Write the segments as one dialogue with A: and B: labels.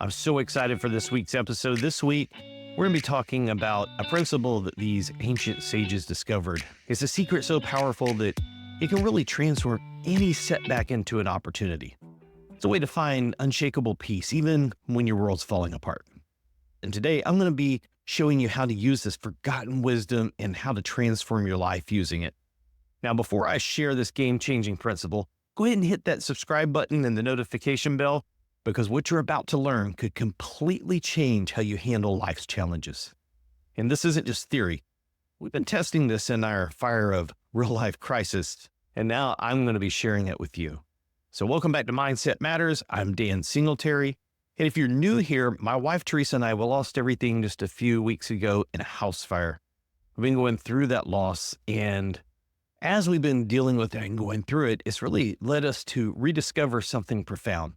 A: I'm so excited for this week's episode. This week, we're going to be talking about a principle that these ancient sages discovered. It's a secret so powerful that it can really transform any setback into an opportunity. It's a way to find unshakable peace, even when your world's falling apart. And today, I'm going to be showing you how to use this forgotten wisdom and how to transform your life using it. Now, before I share this game-changing principle, go ahead and hit that subscribe button and the notification bell, because what you're about to learn could completely change how you handle life's challenges. And this isn't just theory. We've been testing this in our fire of real-life crisis, and now I'm going to be sharing it with you. So welcome back to Mindset Matters. I'm Dan Singletary. And if you're new here, my wife Teresa and I lost everything just a few weeks ago in a house fire. We've been going through that loss, and as we've been dealing with it and going through it, it's really led us to rediscover something profound.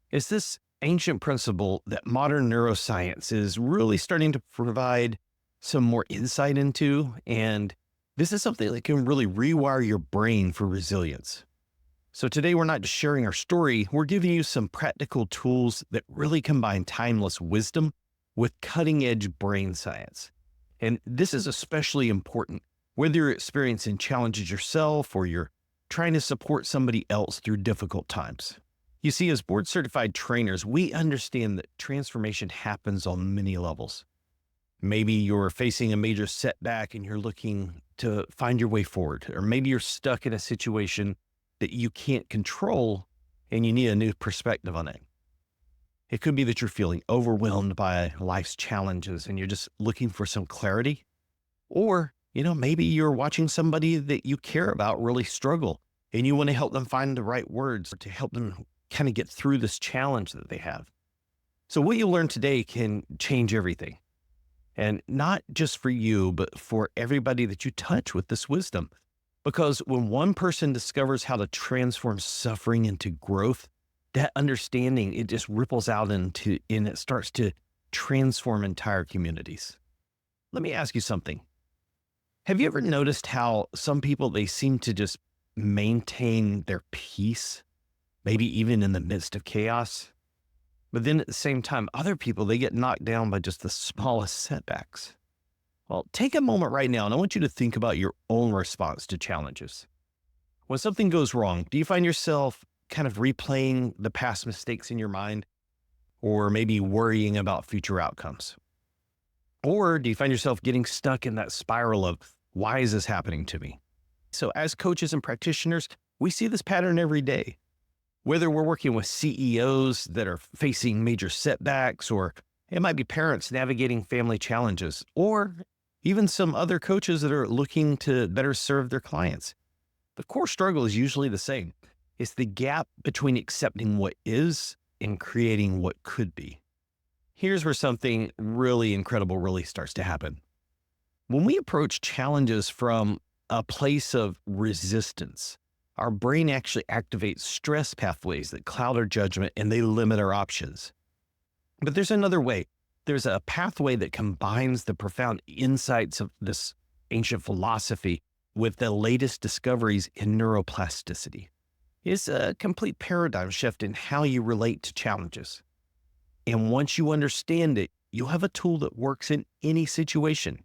A: It's this ancient principle that modern neuroscience is really starting to provide some more insight into, and this is something that can really rewire your brain for resilience. So today we're not just sharing our story, we're giving you some practical tools that really combine timeless wisdom with cutting-edge brain science. And this is especially important whether you're experiencing challenges yourself or you're trying to support somebody else through difficult times. You see, as board-certified trainers, we understand that transformation happens on many levels. Maybe you're facing a major setback and you're looking to find your way forward, or maybe you're stuck in a situation that you can't control and you need a new perspective on it. It could be that you're feeling overwhelmed by life's challenges and you're just looking for some clarity. Or, maybe you're watching somebody that you care about really struggle and you want to help them find the right words to help them kind of get through this challenge that they have. So what you learn today can change everything. And not just for you, but for everybody that you touch with this wisdom. Because when one person discovers how to transform suffering into growth, that understanding, it just ripples out and it starts to transform entire communities. Let me ask you something. Have you ever noticed how some people, they seem to just maintain their peace, maybe even in the midst of chaos? But then at the same time, other people, they get knocked down by just the smallest setbacks. Well, take a moment right now, and I want you to think about your own response to challenges. When something goes wrong, do you find yourself kind of replaying the past mistakes in your mind, or maybe worrying about future outcomes? Or do you find yourself getting stuck in that spiral of, why is this happening to me? So as coaches and practitioners, we see this pattern every day. Whether we're working with CEOs that are facing major setbacks, or it might be parents navigating family challenges, or even some other coaches that are looking to better serve their clients. The core struggle is usually the same. It's the gap between accepting what is and creating what could be. Here's where something really incredible really starts to happen. When we approach challenges from a place of resistance, our brain actually activates stress pathways that cloud our judgment and they limit our options. But there's another way. There's a pathway that combines the profound insights of this ancient philosophy with the latest discoveries in neuroplasticity. It's a complete paradigm shift in how you relate to challenges. And once you understand it, you'll have a tool that works in any situation.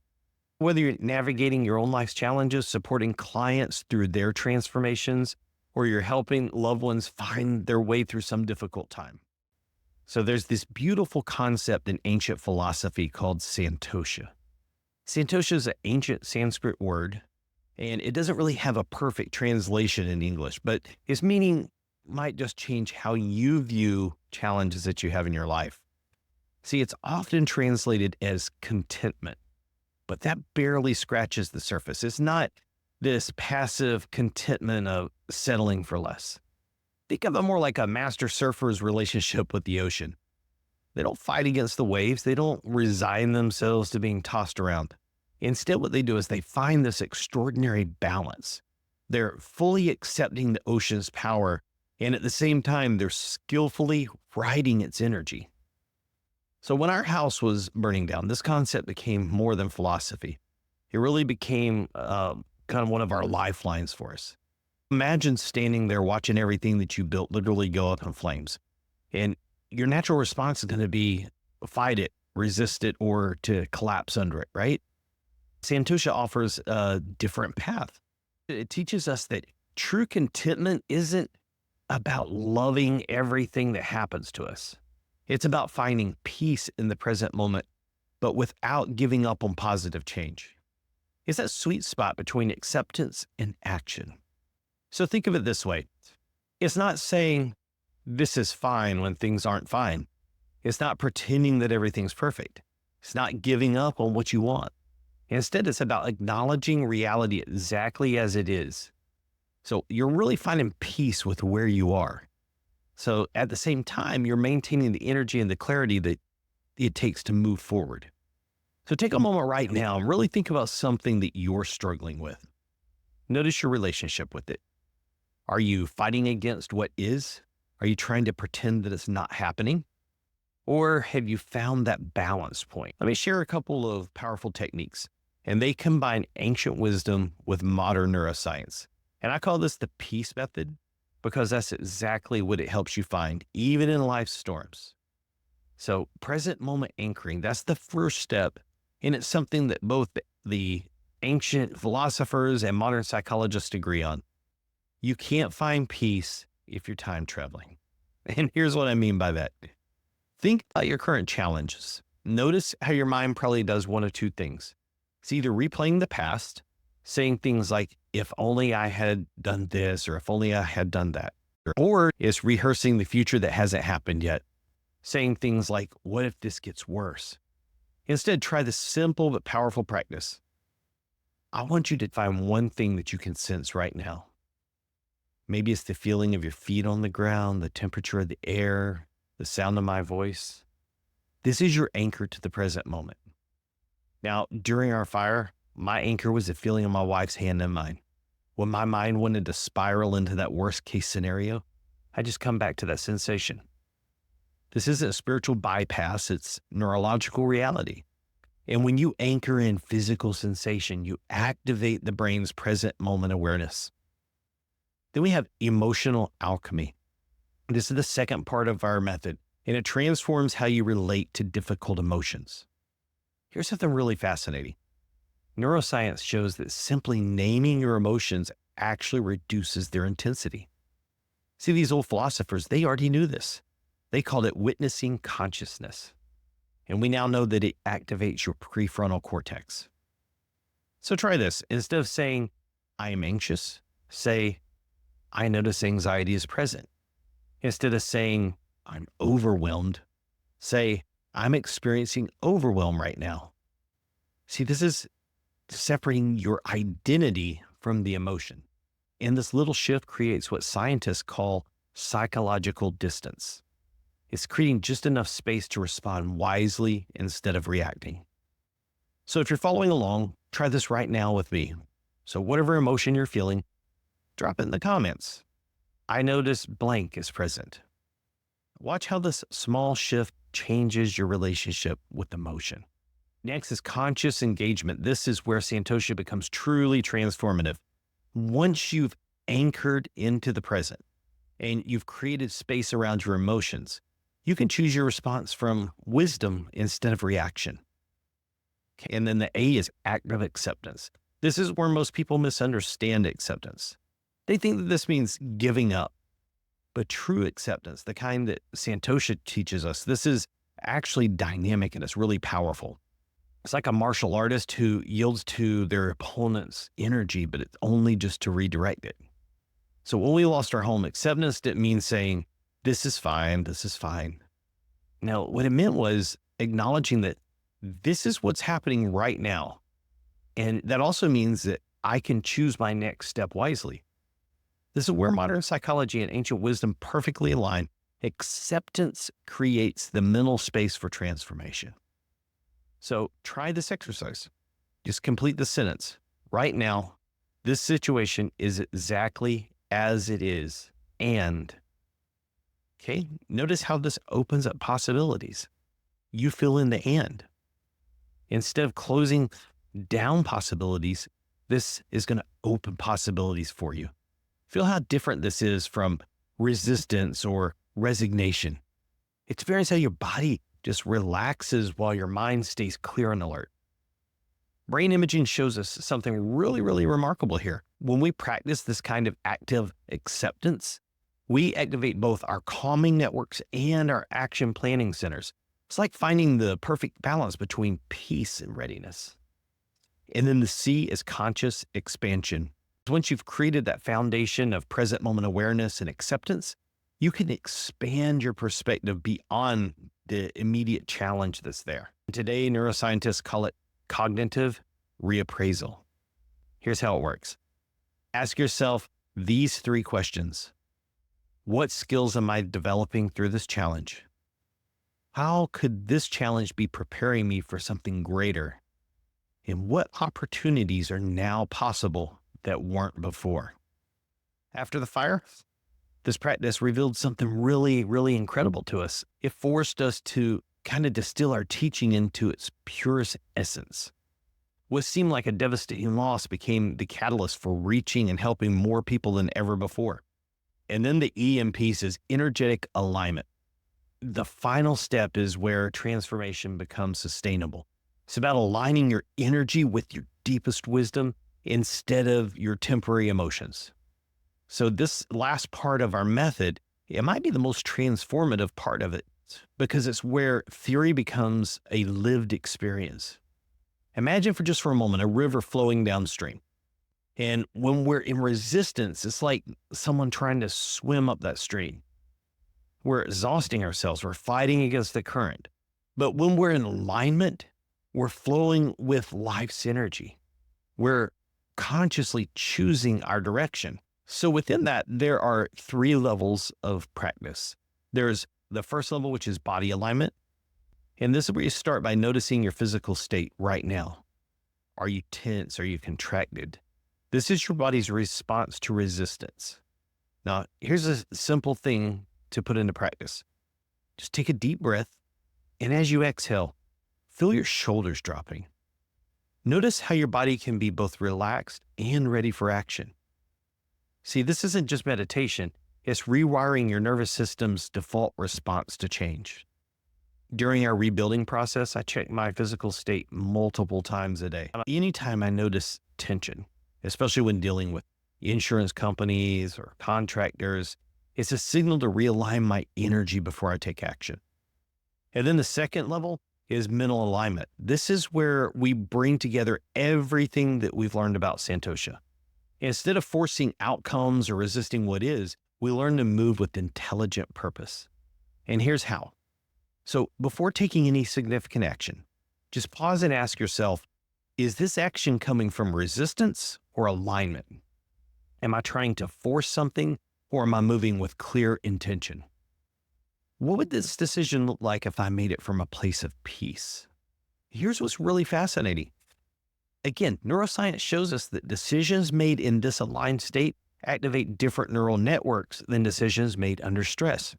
A: Whether you're navigating your own life's challenges, supporting clients through their transformations, or you're helping loved ones find their way through some difficult time. So there's this beautiful concept in ancient philosophy called santosha. Santosha is an ancient Sanskrit word, and it doesn't really have a perfect translation in English, but its meaning might just change how you view challenges that you have in your life. See, it's often translated as contentment, but that barely scratches the surface. It's not this passive contentment of settling for less. Think of it more like a master surfer's relationship with the ocean. They don't fight against the waves. They don't resign themselves to being tossed around. Instead, what they do is they find this extraordinary balance. They're fully accepting the ocean's power, and at the same time, they're skillfully riding its energy. So when our house was burning down, this concept became more than philosophy. It really became kind of one of our lifelines for us. Imagine standing there watching everything that you built literally go up in flames. And your natural response is going to be fight it, resist it, or to collapse under it, right? Santosha offers a different path. It teaches us that true contentment isn't about loving everything that happens to us. It's about finding peace in the present moment, but without giving up on positive change. It's that sweet spot between acceptance and action. So think of it this way. It's not saying this is fine when things aren't fine. It's not pretending that everything's perfect. It's not giving up on what you want. Instead, it's about acknowledging reality exactly as it is. So you're really finding peace with where you are. So at the same time, you're maintaining the energy and the clarity that it takes to move forward. So take a moment right now and really think about something that you're struggling with. Notice your relationship with it. Are you fighting against what is? Are you trying to pretend that it's not happening? Or have you found that balance point? Let me share a couple of powerful techniques, and they combine ancient wisdom with modern neuroscience. And I call this the peace method because that's exactly what it helps you find, even in life's storms. So present moment anchoring, that's the first step. And it's something that both the ancient philosophers and modern psychologists agree on. You can't find peace if you're time traveling. And here's what I mean by that. Think about your current challenges. Notice how your mind probably does one of two things. It's either replaying the past, saying things like, if only I had done this, or if only I had done that. Or it's rehearsing the future that hasn't happened yet, saying things like, what if this gets worse? Instead, try this simple but powerful practice. I want you to find one thing that you can sense right now. Maybe it's the feeling of your feet on the ground, the temperature of the air, the sound of my voice. This is your anchor to the present moment. Now, during our fire, my anchor was the feeling of my wife's hand in mine. When my mind wanted to spiral into that worst case scenario, I just come back to that sensation. This isn't a spiritual bypass, it's neurological reality. And when you anchor in physical sensation, you activate the brain's present moment awareness. Then we have emotional alchemy. This is the second part of our method, and it transforms how you relate to difficult emotions. Here's something really fascinating. Neuroscience shows that simply naming your emotions actually reduces their intensity. See, these old philosophers, they already knew this. They called it witnessing consciousness. And we now know that it activates your prefrontal cortex. So try this. Instead of saying, I am anxious, say, I notice anxiety is present. Instead of saying, I'm overwhelmed, say, I'm experiencing overwhelm right now. See, this is separating your identity from the emotion. And this little shift creates what scientists call psychological distance. It's creating just enough space to respond wisely instead of reacting. So if you're following along, try this right now with me. So whatever emotion you're feeling, drop it in the comments. I notice blank is present. Watch how this small shift changes your relationship with emotion. Next is conscious engagement. This is where Santosha becomes truly transformative. Once you've anchored into the present and you've created space around your emotions, you can choose your response from wisdom instead of reaction. Okay. And then the A is active acceptance. This is where most people misunderstand acceptance. They think that this means giving up. But true acceptance, the kind that Santosha teaches us, this is actually dynamic and it's really powerful. It's like a martial artist who yields to their opponent's energy, but it's only just to redirect it. So when we lost our home, acceptance didn't mean saying, this is fine, this is fine. Now, what it meant was acknowledging that this is what's happening right now. And that also means that I can choose my next step wisely. This is where modern psychology and ancient wisdom perfectly align. Acceptance creates the mental space for transformation. So try this exercise. Just complete the sentence. Right now, this situation is exactly as it is. And, okay, notice how this opens up possibilities. You fill in the and. Instead of closing down possibilities, this is going to open possibilities for you. Feel how different this is from resistance or resignation. Experience how your body just relaxes while your mind stays clear and alert. Brain imaging shows us something really, really remarkable here. When we practice this kind of active acceptance, we activate both our calming networks and our action planning centers. It's like finding the perfect balance between peace and readiness. And then the C is conscious expansion. Once you've created that foundation of present moment awareness and acceptance, you can expand your perspective beyond the immediate challenge that's there. Today, neuroscientists call it cognitive reappraisal. Here's how it works. Ask yourself these 3 questions. What skills am I developing through this challenge? How could this challenge be preparing me for something greater? And what opportunities are now possible that weren't before? After the fire, this practice revealed something really, really incredible to us. It forced us to kind of distill our teaching into its purest essence. What seemed like a devastating loss became the catalyst for reaching and helping more people than ever before. And then the EM piece is energetic alignment. The final step is where transformation becomes sustainable. It's about aligning your energy with your deepest wisdom instead of your temporary emotions. So this last part of our method, it might be the most transformative part of it because it's where theory becomes a lived experience. Imagine for a moment a river flowing downstream. And when we're in resistance, it's like someone trying to swim up that stream. We're exhausting ourselves. We're fighting against the current. But when we're in alignment, we're flowing with life's energy. We're consciously choosing our direction. So within that, there are 3 levels of practice. There's the first level, which is body alignment. And this is where you start by noticing your physical state right now. Are you tense? Are you contracted? This is your body's response to resistance. Now, here's a simple thing to put into practice. Just take a deep breath, and as you exhale, feel your shoulders dropping. Notice how your body can be both relaxed and ready for action. See, this isn't just meditation. It's rewiring your nervous system's default response to change. During our rebuilding process, I check my physical state multiple times a day. Anytime I notice tension, especially when dealing with insurance companies or contractors, it's a signal to realign my energy before I take action. And then the second level is mental alignment. This is where we bring together everything that we've learned about Santosha. Instead of forcing outcomes or resisting what is, we learn to move with intelligent purpose. And here's how. So before taking any significant action, just pause and ask yourself, is this action coming from resistance or alignment? Am I trying to force something, or am I moving with clear intention? What would this decision look like if I made it from a place of peace? Here's what's really fascinating. Again, neuroscience shows us that decisions made in this aligned state activate different neural networks than decisions made under stress.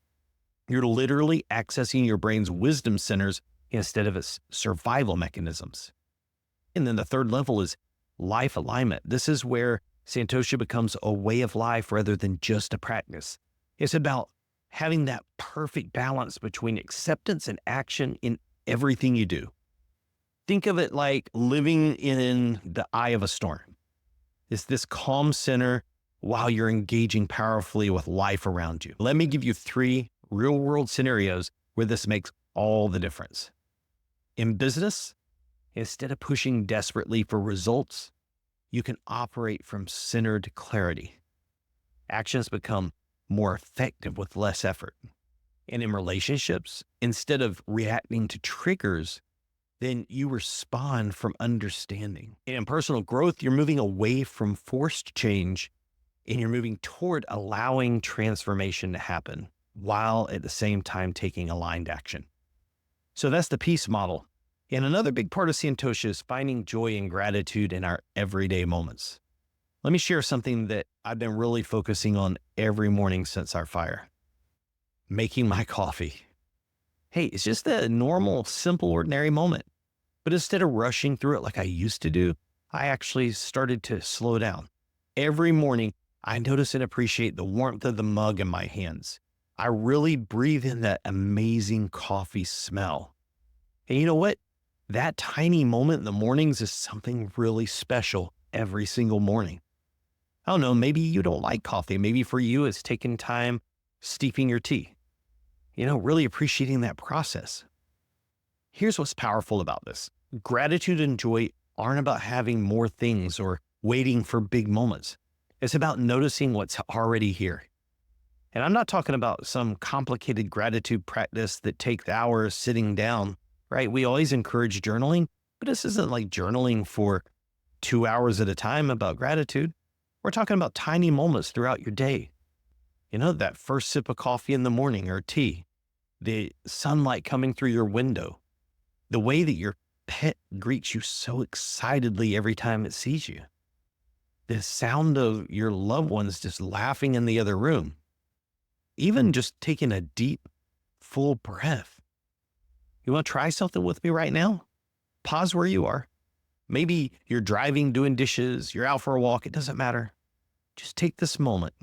A: You're literally accessing your brain's wisdom centers instead of its survival mechanisms. And then the third level is life alignment. This is where Santosha becomes a way of life rather than just a practice. It's about having that perfect balance between acceptance and action in everything you do. Think of it like living in the eye of a storm. It's this calm center while you're engaging powerfully with life around you. Let me give you 3 real-world scenarios where this makes all the difference. In business, instead of pushing desperately for results, you can operate from centered clarity. Actions become more effective with less effort. And in relationships, instead of reacting to triggers, then you respond from understanding. And in personal growth, you're moving away from forced change and you're moving toward allowing transformation to happen while at the same time taking aligned action. So that's the peace model. And another big part of Santosha is finding joy and gratitude in our everyday moments. Let me share something that I've been really focusing on every morning since our fire. Making my coffee. Hey, it's just a normal, simple, ordinary moment. But instead of rushing through it like I used to do, I actually started to slow down. Every morning, I notice and appreciate the warmth of the mug in my hands. I really breathe in that amazing coffee smell. And you know what? That tiny moment in the mornings is something really special every single morning. I don't know, maybe you don't like coffee. Maybe for you, it's taking time steeping your tea, really appreciating that process. Here's what's powerful about this. Gratitude and joy aren't about having more things or waiting for big moments. It's about noticing what's already here. And I'm not talking about some complicated gratitude practice that takes hours sitting down, right? We always encourage journaling, but this isn't like journaling for 2 hours at a time about gratitude. We're talking about tiny moments throughout your day. That first sip of coffee in the morning or tea, the sunlight coming through your window, the way that your pet greets you so excitedly every time it sees you, the sound of your loved ones just laughing in the other room, even just taking a deep, full breath. You want to try something with me right now? Pause where you are. Maybe you're driving, doing dishes, you're out for a walk. It doesn't matter. Just take this moment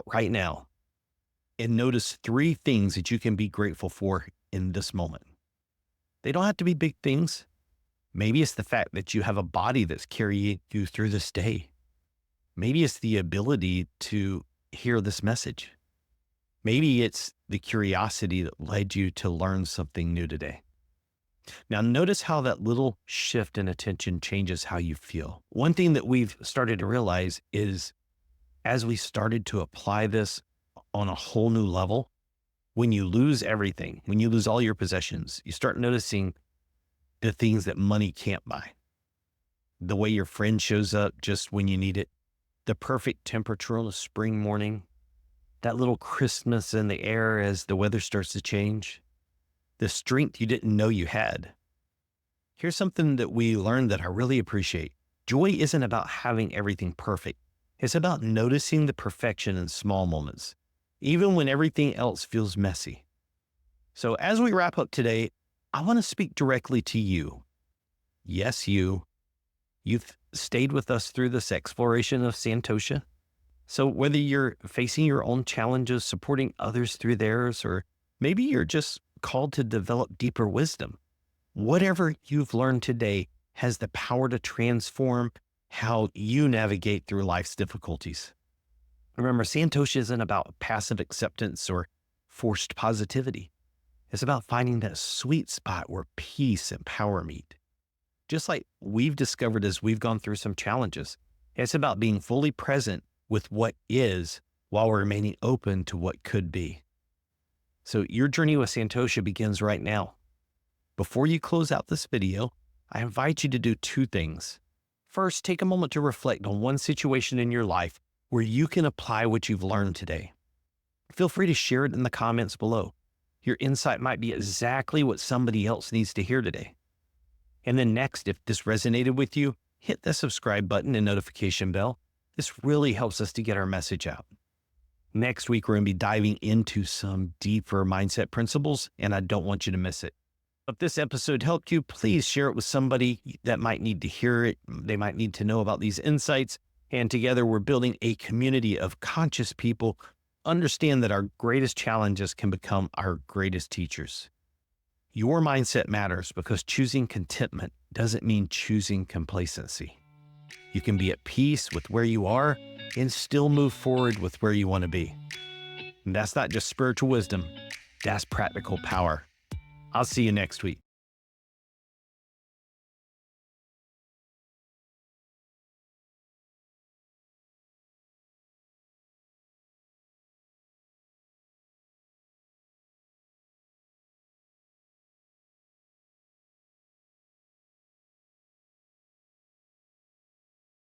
A: right now, and notice 3 things that you can be grateful for in this moment. They don't have to be big things. Maybe it's the fact that you have a body that's carrying you through this day. Maybe it's the ability to hear this message. Maybe it's the curiosity that led you to learn something new today. Now, notice how that little shift in attention changes how you feel. One thing that we've started to realize is as we started to apply this on a whole new level, when you lose everything, when you lose all your possessions, you start noticing the things that money can't buy. The way your friend shows up just when you need it, the perfect temperature on a spring morning, that little crispness in the air as the weather starts to change, the strength you didn't know you had. Here's something that we learned that I really appreciate. Joy isn't about having everything perfect. It's about noticing the perfection in small moments, even when everything else feels messy. So as we wrap up today, I want to speak directly to you. Yes, you. You've stayed with us through this exploration of Santosha. So whether you're facing your own challenges, supporting others through theirs, or maybe you're just called to develop deeper wisdom, whatever you've learned today has the power to transform how you navigate through life's difficulties. Remember, Santosha isn't about passive acceptance or forced positivity. It's about finding that sweet spot where peace and power meet. Just like we've discovered as we've gone through some challenges, it's about being fully present with what is while remaining open to what could be. So your journey with Santosha begins right now. Before you close out this video, I invite you to do 2 things. First, take a moment to reflect on one situation in your life where you can apply what you've learned today. Feel free to share it in the comments below. Your insight might be exactly what somebody else needs to hear today. And then next, if this resonated with you, hit the subscribe button and notification bell. This really helps us to get our message out. Next week, we're going to be diving into some deeper mindset principles, and I don't want you to miss it. If this episode helped you, please share it with somebody that might need to hear it. They might need to know about these insights. And together, we're building a community of conscious people. Understand that our greatest challenges can become our greatest teachers. Your mindset matters because choosing contentment doesn't mean choosing complacency. You can be at peace with where you are and still move forward with where you want to be. And that's not just spiritual wisdom, that's practical power. I'll see you next week.